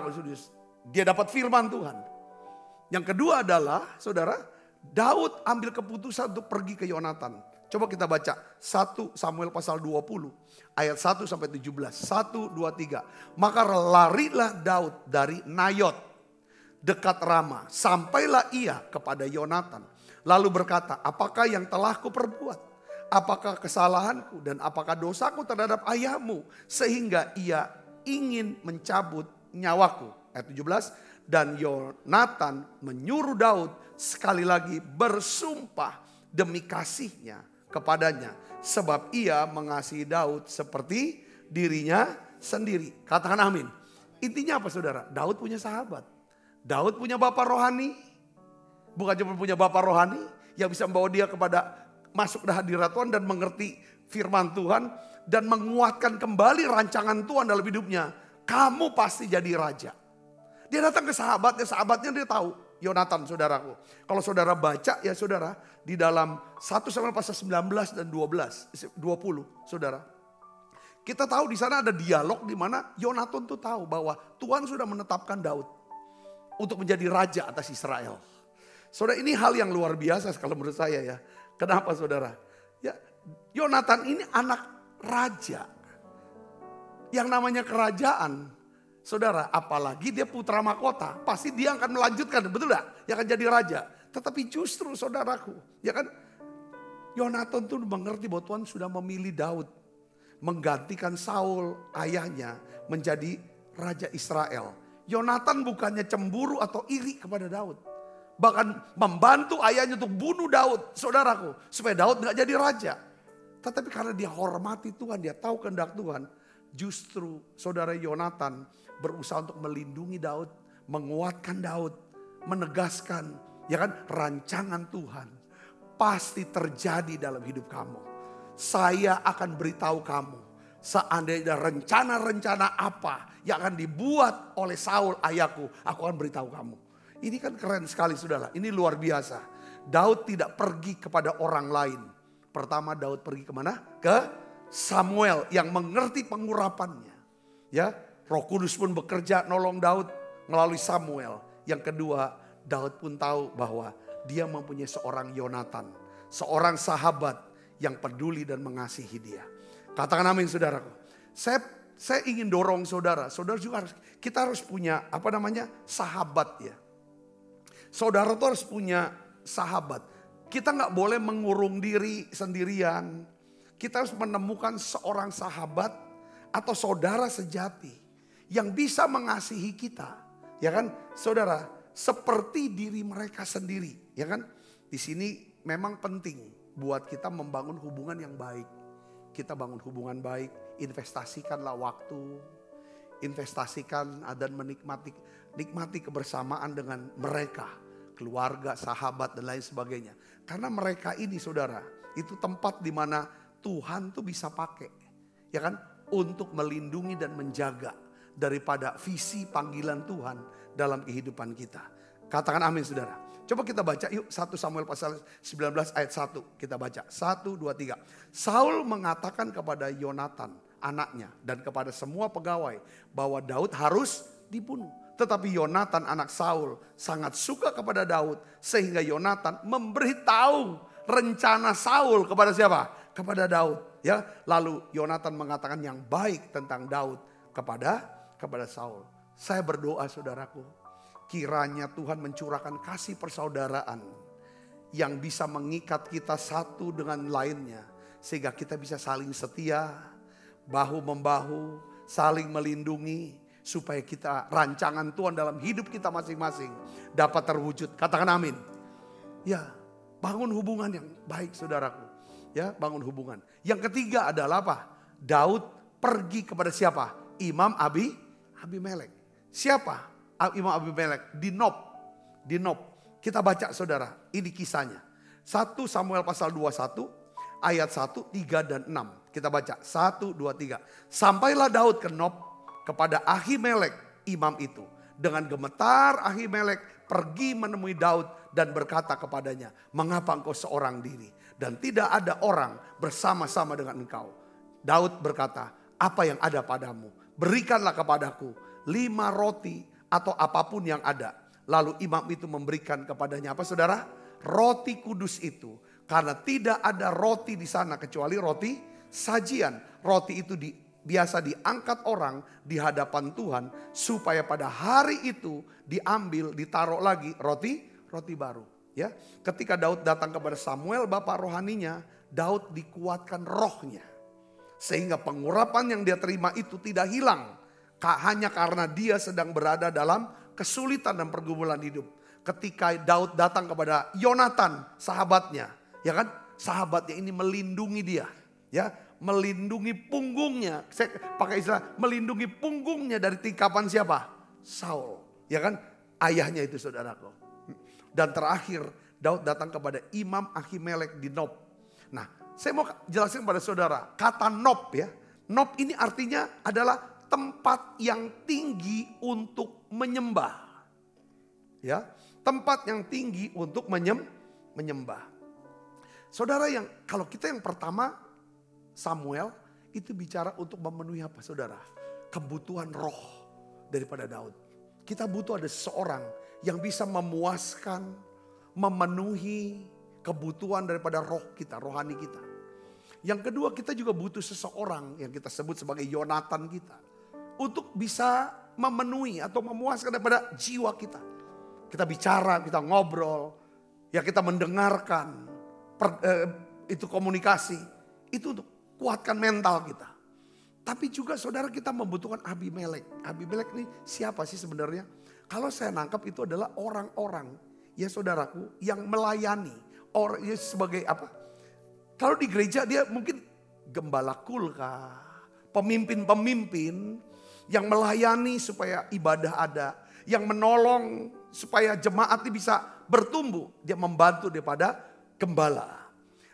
dia dapat firman Tuhan. Yang kedua adalah, saudara, Daud ambil keputusan untuk pergi ke Yonatan. Coba kita baca 1 Samuel pasal 20 ayat 1 sampai 17. 1, 2, 3. Maka larilah Daud dari Nayot dekat Rama. Sampailah ia kepada Yonatan. Lalu berkata, apakah yang telah kuperbuat? Apakah kesalahanku dan apakah dosaku terhadap ayahmu? Sehingga ia ingin mencabut nyawaku. Ayat 17. Dan Yonatan menyuruh Daud sekali lagi bersumpah demi kasihnya kepadanya. Sebab ia mengasihi Daud seperti dirinya sendiri. Katakan amin. Intinya apa saudara? Daud punya sahabat. Daud punya bapak rohani. Bukan cuma punya bapak rohani yang bisa membawa dia kepada masuk ke hadirat Tuhan dan mengerti firman Tuhan. Dan menguatkan kembali rancangan Tuhan dalam hidupnya. Kamu pasti jadi raja. Dia datang ke sahabatnya dia tahu. Yonatan saudaraku. Kalau saudara baca ya saudara. Di dalam 1 Samuel pasal 19 dan 20 saudara. Kita tahu di sana ada dialog di mana Yonatan tuh tahu bahwa Tuhan sudah menetapkan Daud. Untuk menjadi raja atas Israel. Saudara ini hal yang luar biasa kalau menurut saya ya. Kenapa saudara? Ya, Yonatan ini anak raja. Yang namanya kerajaan. Saudara, apalagi dia putra mahkota, pasti dia akan melanjutkan, betul gak? Dia akan jadi raja. Tetapi justru saudaraku, ya kan? Yonatan tuh mengerti bahwa Tuhan sudah memilih Daud. Menggantikan Saul, ayahnya, menjadi raja Israel. Yonatan bukannya cemburu atau iri kepada Daud. Bahkan membantu ayahnya untuk bunuh Daud, saudaraku. Supaya Daud gak jadi raja. Tetapi karena dia hormati Tuhan, dia tahu kehendak Tuhan. Justru saudara Yonatan berusaha untuk melindungi Daud, menguatkan Daud, menegaskan ya kan rancangan Tuhan pasti terjadi dalam hidup kamu. Saya akan beritahu kamu seandainya rencana-rencana apa yang akan dibuat oleh Saul ayahku, aku akan beritahu kamu. Ini kan keren sekali saudara, ini luar biasa. Daud tidak pergi kepada orang lain. Pertama Daud pergi kemana? Ke Samuel yang mengerti pengurapannya. Ya, Roh Kudus pun bekerja nolong Daud melalui Samuel. Yang kedua, Daud pun tahu bahwa dia mempunyai seorang Yonatan. Seorang sahabat yang peduli dan mengasihi dia. Katakan amin saudaraku. Saya ingin dorong saudara. Saudara juga kita harus punya sahabat ya. Saudara tuh harus punya sahabat. Kita gak boleh mengurung diri sendirian. Kita harus menemukan seorang sahabat atau saudara sejati yang bisa mengasihi kita, ya kan, saudara, seperti diri mereka sendiri, ya kan. Di sini memang penting buat kita membangun hubungan yang baik. Kita bangun hubungan baik, investasikanlah waktu, investasikan dan nikmati kebersamaan dengan mereka, keluarga, sahabat dan lain sebagainya. Karena mereka ini, saudara, itu tempat di mana Tuhan tuh bisa pakai, ya kan, untuk melindungi dan menjaga daripada visi panggilan Tuhan dalam kehidupan kita. Katakan amin saudara. Coba kita baca yuk 1 Samuel pasal 19 ayat 1. Kita baca 1, 2, 3. Saul mengatakan kepada Yonatan anaknya dan kepada semua pegawai bahwa Daud harus dibunuh. Tetapi Yonatan anak Saul sangat suka kepada Daud sehingga Yonatan memberitahu rencana Saul kepada siapa? Kepada Daud, ya. Lalu Yonatan mengatakan yang baik tentang Daud kepada Saul. Saya berdoa saudaraku, kiranya Tuhan mencurahkan kasih persaudaraan yang bisa mengikat kita satu dengan lainnya sehingga kita bisa saling setia, bahu membahu, saling melindungi supaya kita rancangan Tuhan dalam hidup kita masing-masing dapat terwujud. Katakan amin. Ya, bangun hubungan yang baik saudaraku. Ya, bangun hubungan. Yang ketiga adalah apa? Daud pergi kepada siapa? Imam Abimelek. Siapa Imam Abimelek? Di Nob. Kita baca saudara, ini kisahnya. 1 Samuel pasal 21 ayat 1, 3 dan 6. Kita baca 1, 2, 3. Sampailah Daud ke Nob kepada Ahimelek imam itu. Dengan gemetar Ahimelek pergi menemui Daud dan berkata kepadanya, mengapa engkau seorang diri? Dan tidak ada orang bersama-sama dengan engkau. Daud berkata, apa yang ada padamu? Berikanlah kepadaku 5 roti atau apapun yang ada. Lalu imam itu memberikan kepadanya apa saudara? roti kudus itu. Karena tidak ada roti di sana kecuali roti sajian. Roti itu biasa diangkat orang di hadapan Tuhan. Supaya pada hari itu diambil, ditaruh lagi roti baru. Ya, ketika Daud datang kepada Samuel, bapak rohaninya, Daud dikuatkan rohnya. Sehingga pengurapan yang dia terima itu tidak hilang. Hanya karena dia sedang berada dalam kesulitan dan pergumulan hidup. Ketika Daud datang kepada Yonatan, sahabatnya, ya kan? Sahabatnya ini melindungi dia, ya, melindungi punggungnya. Saya pakai istilah melindungi punggungnya dari tikapan siapa? Saul, ya kan? Ayahnya itu, saudaraku. Dan terakhir Daud datang kepada Imam Ahimelek di Nob. Nah, saya mau jelasin kepada saudara, kata Nob ya. Nob ini artinya adalah tempat yang tinggi untuk menyembah. Ya, tempat yang tinggi untuk menyembah. Saudara, yang kalau kita yang pertama Samuel itu bicara untuk memenuhi apa, saudara? Kebutuhan roh daripada Daud. Kita butuh ada seseorang yang bisa memuaskan, memenuhi kebutuhan daripada roh kita, rohani kita. Yang kedua, kita juga butuh seseorang yang kita sebut sebagai Yonatan kita. Untuk bisa memenuhi atau memuaskan daripada jiwa kita. Kita bicara, kita ngobrol, ya kita mendengarkan, itu komunikasi. Itu untuk kuatkan mental kita. Tapi juga saudara, kita membutuhkan Abimelek. Abimelek ini siapa sih sebenarnya? Kalau saya nangkap itu adalah orang-orang, ya saudaraku, yang melayani. Orang ya sebagai apa? Kalau di gereja dia mungkin gembala kulka, pemimpin-pemimpin yang melayani supaya ibadah ada, yang menolong supaya jemaat ini bisa bertumbuh. Dia membantu daripada gembala.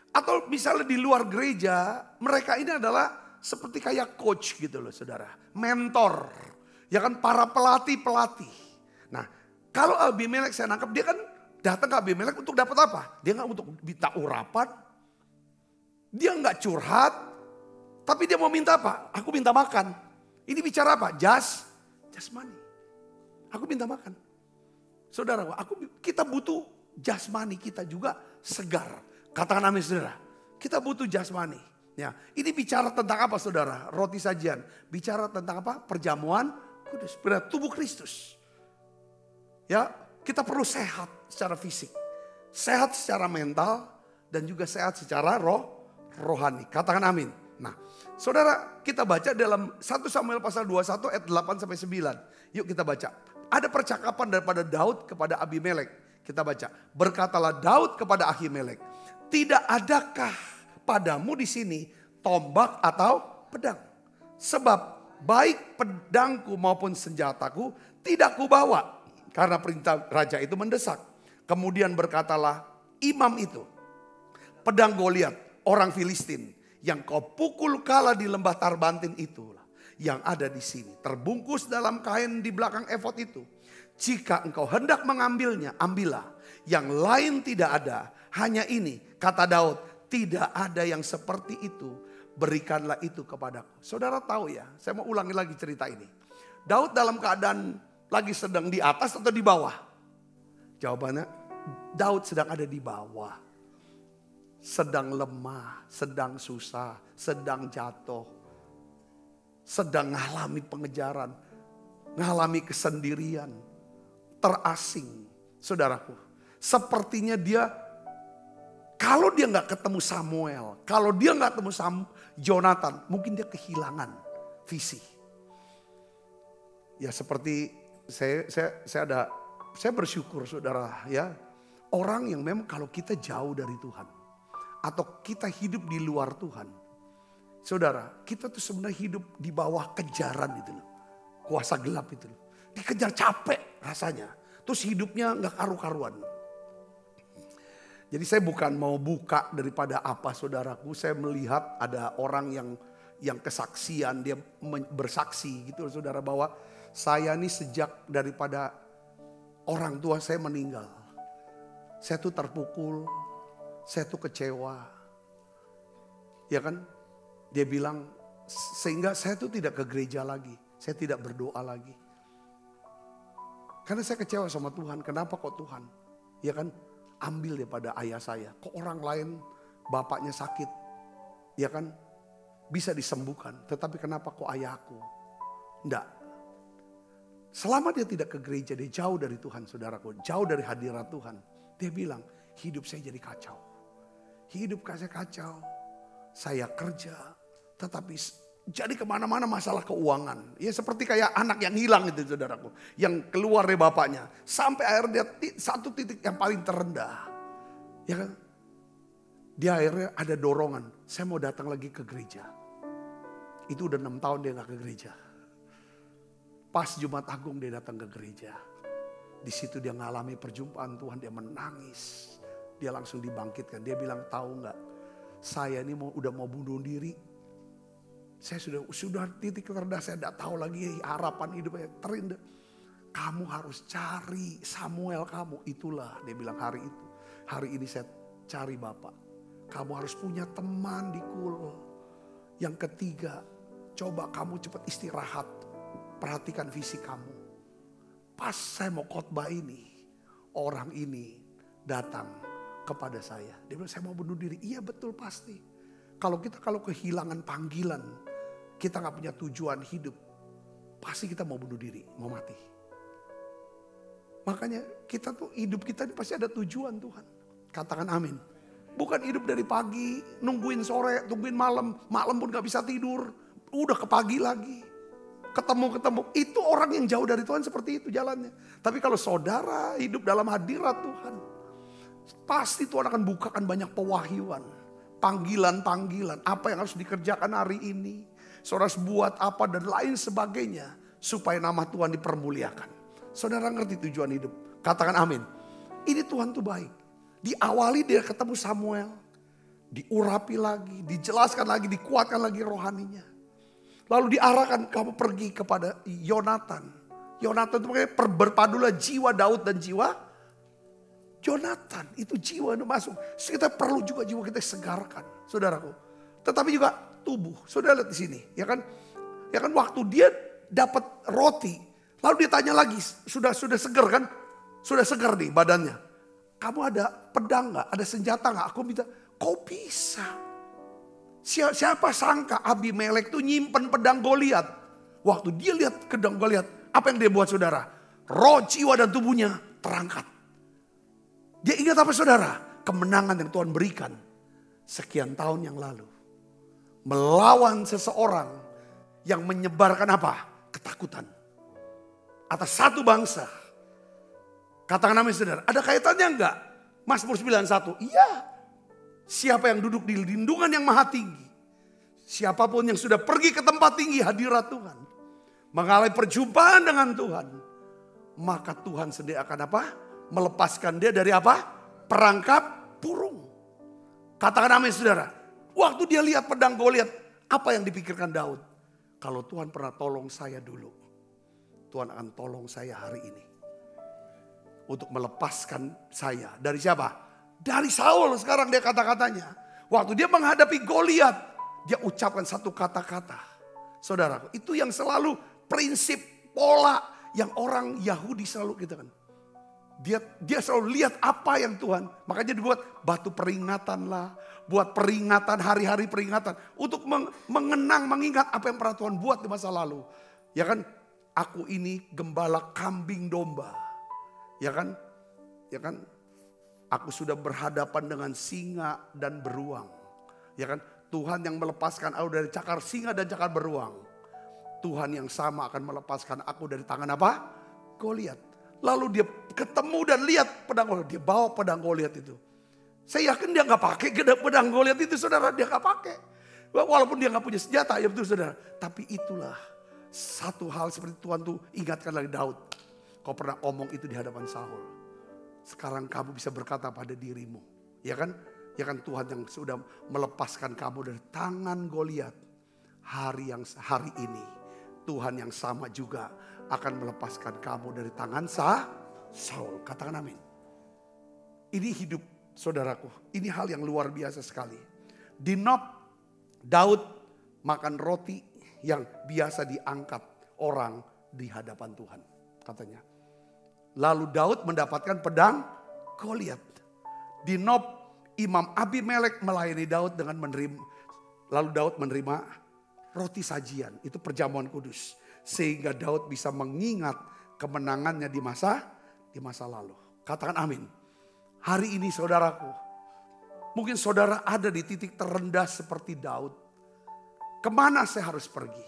Atau misalnya di luar gereja, mereka ini adalah seperti kayak coach gitu loh, saudara. Mentor, ya kan, para pelatih-pelatih. Nah, kalau Abimelek saya nangkap, dia kan datang ke Abimelek untuk dapat apa? Dia nggak untuk minta urapan, dia nggak curhat, tapi dia mau minta apa? Aku minta makan. Ini bicara apa? Jasmani. Aku minta makan. Saudara, kita butuh jasmani kita juga segar. Katakan amin, saudara. Kita butuh jasmani. Ya, ini bicara tentang apa, saudara? Roti sajian. Bicara tentang apa? Perjamuan kudus. Tubuh Kristus. Ya, kita perlu sehat secara fisik. Sehat secara mental. Dan juga sehat secara rohani. Katakan amin. Nah, saudara, kita baca dalam 1 Samuel pasal 21 ayat 8-9. Yuk kita baca. Ada percakapan daripada Daud kepada Abimelek. Kita baca. Berkatalah Daud kepada Ahimelek, tidak adakah padamu di sini tombak atau pedang? Sebab baik pedangku maupun senjataku tidak kubawa. Karena perintah raja itu mendesak. Kemudian berkatalah imam itu, pedang Goliat, orang Filistin, yang kau pukul kalah di lembah Tarbantin itulah yang ada di sini. Terbungkus dalam kain di belakang efod itu. Jika engkau hendak mengambilnya, ambillah. Yang lain tidak ada. Hanya ini, kata Daud, tidak ada yang seperti itu. Berikanlah itu kepadaku. Saudara tahu ya, saya mau ulangi lagi cerita ini. Daud dalam keadaan lagi sedang di atas atau di bawah? Jawabannya, Daud sedang ada di bawah. Sedang lemah, sedang susah, sedang jatuh. Sedang mengalami pengejaran, mengalami kesendirian, terasing. Saudaraku, sepertinya dia, kalau dia gak ketemu Samuel, kalau dia gak ketemu Jonathan, mungkin dia kehilangan visi. Ya seperti saya bersyukur, saudara, ya, orang yang memang kalau kita jauh dari Tuhan, atau kita hidup di luar Tuhan. Saudara, kita tuh sebenarnya hidup di bawah kejaran itu loh. Kuasa gelap itu loh. Dikejar capek rasanya. Terus hidupnya gak karu-karuan. Jadi saya bukan mau buka daripada apa, saudaraku. Saya melihat ada orang yang kesaksian, dia bersaksi gitu loh, saudara, bahwa saya ini sejak daripada orang tua saya meninggal. Saya tuh terpukul. Saya tuh kecewa. Ya kan? Dia bilang, sehingga saya tuh tidak ke gereja lagi. Saya tidak berdoa lagi. Karena saya kecewa sama Tuhan. Kenapa kok Tuhan? Ya kan? ambil daripada ayah saya. Kok orang lain bapaknya sakit, ya kan, bisa disembuhkan. Tetapi kenapa kok ayahku? Enggak. Selama dia tidak ke gereja, dia jauh dari Tuhan, saudaraku. Jauh dari hadirat Tuhan. Dia bilang, hidup saya jadi kacau. Hidup saya kacau. Saya kerja, tetapi jadi kemana-mana masalah keuangan. Ya seperti kayak anak yang hilang itu, saudaraku. Yang keluar dari bapaknya. Sampai akhirnya dia satu titik yang paling terendah. Ya kan? Dia akhirnya ada dorongan. Saya mau datang lagi ke gereja. Itu udah 6 tahun dia gak ke gereja. Pas Jumat Agung dia datang ke gereja. Di situ dia ngalami perjumpaan Tuhan. Dia menangis. Dia langsung dibangkitkan. Dia bilang, tahu gak? Saya ini udah mau bunuh diri. Saya sudah titik terendah. Saya tidak tahu lagi harapan hidupnya terindah. Kamu harus cari Samuel kamu. Itulah dia bilang hari itu. Hari ini saya cari Bapak. Kamu harus punya teman di Kul. Yang ketiga, coba kamu cepat istirahat. Perhatikan visi kamu. Pas saya mau khotbah ini, orang ini datang kepada saya. Dia bilang, saya mau bunuh diri. Iya betul pasti. Kalau kehilangan panggilan, kita gak punya tujuan hidup, pasti kita mau bunuh diri, mau mati. Makanya hidup kita ini pasti ada tujuan Tuhan. Katakan amin. Bukan hidup dari pagi, nungguin sore, nungguin malam. Malam pun gak bisa tidur, udah ke pagi lagi. Ketemu. Itu orang yang jauh dari Tuhan seperti itu jalannya. Tapi kalau saudara hidup dalam hadirat Tuhan, pasti Tuhan akan bukakan banyak pewahyuan. Panggilan-panggilan. Apa yang harus dikerjakan hari ini. Saudara harus buat apa dan lain sebagainya. Supaya nama Tuhan dipermuliakan. Saudara ngerti tujuan hidup. Katakan amin. Ini Tuhan tuh baik. Diawali dia ketemu Samuel. Diurapi lagi. Dijelaskan lagi. Dikuatkan lagi rohaninya. Lalu diarahkan kamu pergi kepada Yonatan. Yonatan itu makanya berpadulah jiwa Daud dan jiwa Yonatan. Itu jiwa itu masuk. Kita perlu juga jiwa kita segarkan, saudaraku. Tetapi juga tubuh. Saudara lihat di sini, ya kan? Ya kan waktu dia dapat roti, lalu dia tanya lagi, sudah segar kan? Sudah segar nih badannya. Kamu ada pedang nggak? Ada senjata nggak? Aku minta. Kok bisa? Siapa sangka Abimelek tuh nyimpen pedang Goliat. Waktu dia lihat pedang Goliat, apa yang dia buat saudara? Roh, jiwa dan tubuhnya terangkat. Dia ingat apa saudara? Kemenangan yang Tuhan berikan sekian tahun yang lalu. Melawan seseorang yang menyebarkan apa? Ketakutan. Atas satu bangsa. Katakan amin saudara. Ada kaitannya enggak? Mazmur 91. Iya. Siapa yang duduk di lindungan yang maha tinggi. Siapapun yang sudah pergi ke tempat tinggi hadirat Tuhan. Mengalami perjumpaan dengan Tuhan. Maka Tuhan sendiri akan apa? Melepaskan dia dari apa? Perangkap burung. Katakan amin saudara. Waktu dia lihat pedang Goliat, apa yang dipikirkan Daud? Kalau Tuhan pernah tolong saya dulu, Tuhan akan tolong saya hari ini. Untuk melepaskan saya. Dari siapa? Dari Saul sekarang dia kata-katanya. Waktu dia menghadapi Goliat, dia ucapkan satu kata-kata. Saudaraku, itu yang selalu prinsip pola yang orang Yahudi selalu gitu kan. Dia selalu lihat apa yang Tuhan. Makanya dibuat batu peringatan lah. Buat peringatan, hari-hari peringatan. Untuk mengenang, mengingat apa yang pernah Tuhan buat di masa lalu. Ya kan, aku ini gembala kambing domba. Ya kan, aku sudah berhadapan dengan singa dan beruang. Ya kan, Tuhan yang melepaskan aku dari cakar singa dan cakar beruang. Tuhan yang sama akan melepaskan aku dari tangan apa? Goliat. Lalu dia ketemu dan lihat pedang Goliat. Dia bawa pedang Goliat itu. Saya yakin dia gak pakai pedang Goliat itu saudara. Dia gak pakai. Walaupun dia gak punya senjata ya betul saudara. Tapi itulah satu hal seperti Tuhan tuh ingatkan lagi Daud. Kau pernah omong itu di hadapan Saul. Sekarang kamu bisa berkata pada dirimu. Ya kan? Ya kan Tuhan yang sudah melepaskan kamu dari tangan Goliat. Hari ini Tuhan yang sama juga akan melepaskan kamu dari tangan Saul. Katakan amin. Ini hidup saudaraku. Ini hal yang luar biasa sekali. Di Nob, Daud makan roti yang biasa diangkat orang di hadapan Tuhan. Katanya. Lalu Daud mendapatkan pedang Goliat. Di Nob, Imam Abimelek melayani Daud dengan lalu Daud menerima roti sajian. Itu perjamuan kudus. Sehingga Daud bisa mengingat kemenangannya di masa lalu. Katakan amin. Hari ini saudaraku, mungkin saudara ada di titik terendah seperti Daud. Kemana saya harus pergi?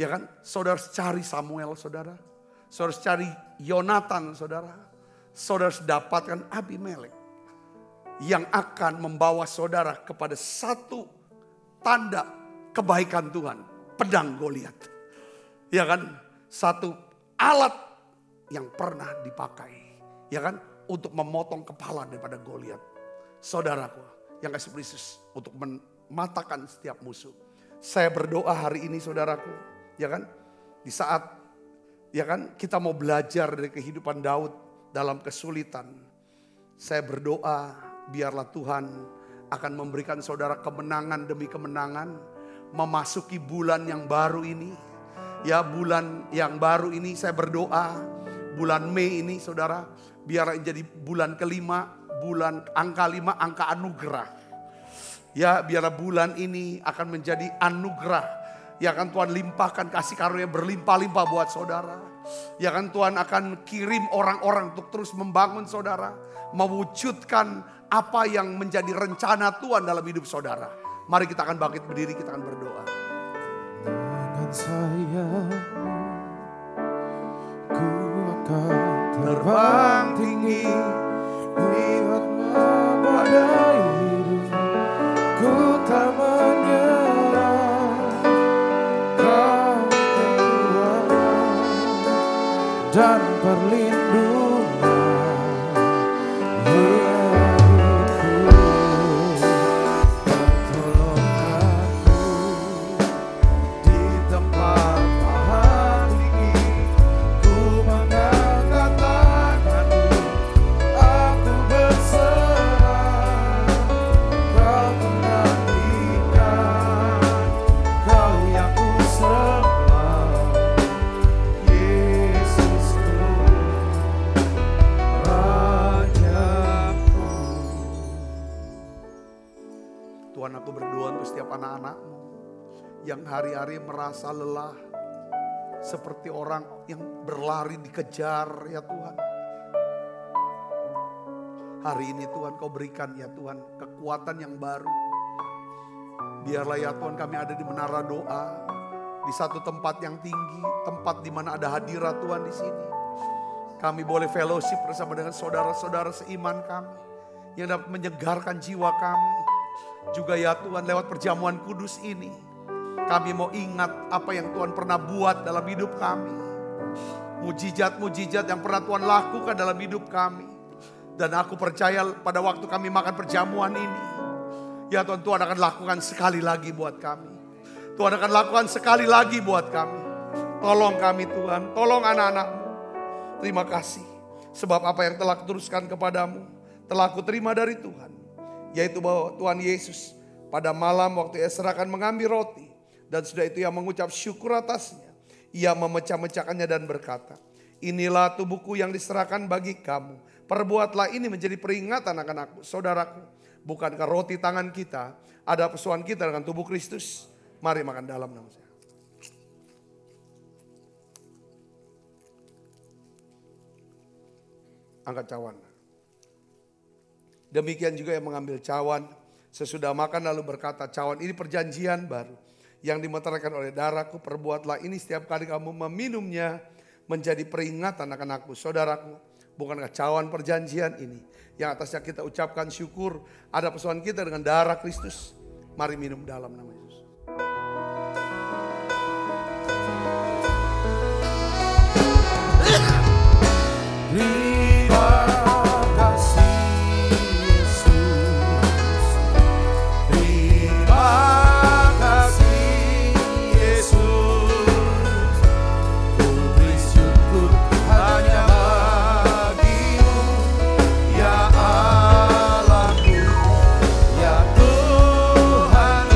Ya kan, saudara cari Samuel saudara. Saudara cari Yonatan saudara. Saudara dapatkan Abimelek. Yang akan membawa saudara kepada satu tanda kebaikan Tuhan. Pedang Goliat. Ya kan, satu alat yang pernah dipakai. Ya kan, untuk memotong kepala daripada Goliat. Saudaraku yang kasih Yesus untuk mematakan setiap musuh. Saya berdoa hari ini saudaraku, ya kan? Di saat ya kan kita mau belajar dari kehidupan Daud dalam kesulitan. Saya berdoa biarlah Tuhan akan memberikan saudara kemenangan demi kemenangan memasuki bulan yang baru ini. Ya, bulan yang baru ini saya berdoa bulan Mei ini saudara biar jadi bulan kelima, bulan angka 5, angka anugerah. Ya, biarlah bulan ini akan menjadi anugerah. Ya kan, Tuhan limpahkan kasih karunia berlimpah-limpah buat saudara. Ya kan, Tuhan akan kirim orang-orang untuk terus membangun saudara. Mewujudkan apa yang menjadi rencana Tuhan dalam hidup saudara. Mari kita akan bangkit berdiri, kita akan berdoa. Dengan sayang ku akan terbang tinggi, lihat membadai hidup, ku tak menyerah, kau kekuatan dan perlindungan hidupku, tolong aku di tempat paling tinggi, ku mengangkat tanganku, aku berserah, kau menantikan, kau yang ku sembah, Yesusku, Rajaku. Tuhan, aku berdoa untuk setiap anak-anak-Mu yang hari-hari merasa lelah. Seperti orang yang berlari dikejar ya Tuhan. Hari ini Tuhan Kau berikan ya Tuhan kekuatan yang baru. Biarlah ya Tuhan kami ada di menara doa. Di satu tempat yang tinggi. Tempat di mana ada hadirat Tuhan di sini. Kami boleh fellowship bersama dengan saudara-saudara seiman kami. Yang dapat menyegarkan jiwa kami. Juga ya Tuhan lewat perjamuan kudus ini. Kami mau ingat apa yang Tuhan pernah buat dalam hidup kami. Mujizat-mujizat yang pernah Tuhan lakukan dalam hidup kami. Dan aku percaya pada waktu kami makan perjamuan ini. Ya Tuhan, Tuhan akan lakukan sekali lagi buat kami. Tuhan akan lakukan sekali lagi buat kami. Tolong kami Tuhan, tolong anak-anak-Mu. Terima kasih. Sebab apa yang telah kuteruskan kepadamu, telah kuterima dari Tuhan. Yaitu bahwa Tuhan Yesus pada malam waktu ia serahkan mengambil roti. Dan sudah itu ia mengucap syukur atasnya. Ia memecah-mecahkannya dan berkata, inilah tubuhku yang diserahkan bagi kamu. Perbuatlah ini menjadi peringatan akan aku. Saudaraku, bukankah roti tangan kita ada persoalan kita dengan tubuh Kristus? Mari makan dalam nama saya. Angkat cawan. Demikian juga yang mengambil cawan. Sesudah makan lalu berkata, cawan ini perjanjian baru. Yang dimeteraikan oleh darahku, perbuatlah ini setiap kali kamu meminumnya menjadi peringatan akan aku. Saudaraku, bukankah cawan perjanjian ini yang atasnya kita ucapkan syukur ada persoalan kita dengan darah Kristus? Mari minum dalam nama Yesus. Tuhan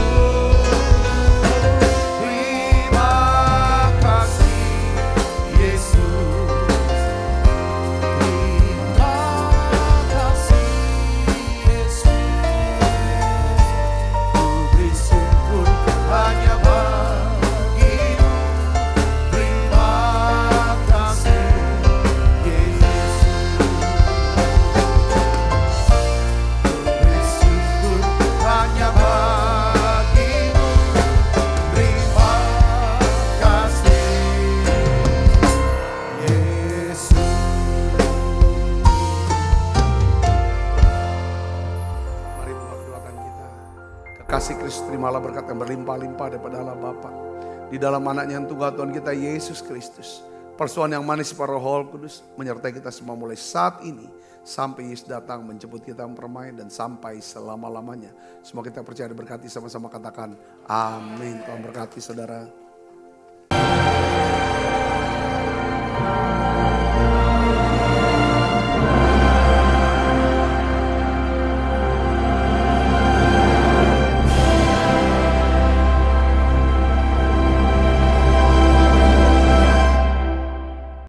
berlimpah-limpah daripada Allah Bapa. Di dalam anaknya yang tunggal Tuhan kita Yesus Kristus. Persoalan yang manis para Roh Kudus menyertai kita semua mulai saat ini. Sampai Yesus datang menjemput kita mempermain dan sampai selama-lamanya. Semua kita percaya diberkati, sama-sama katakan amin. Tuhan berkati saudara.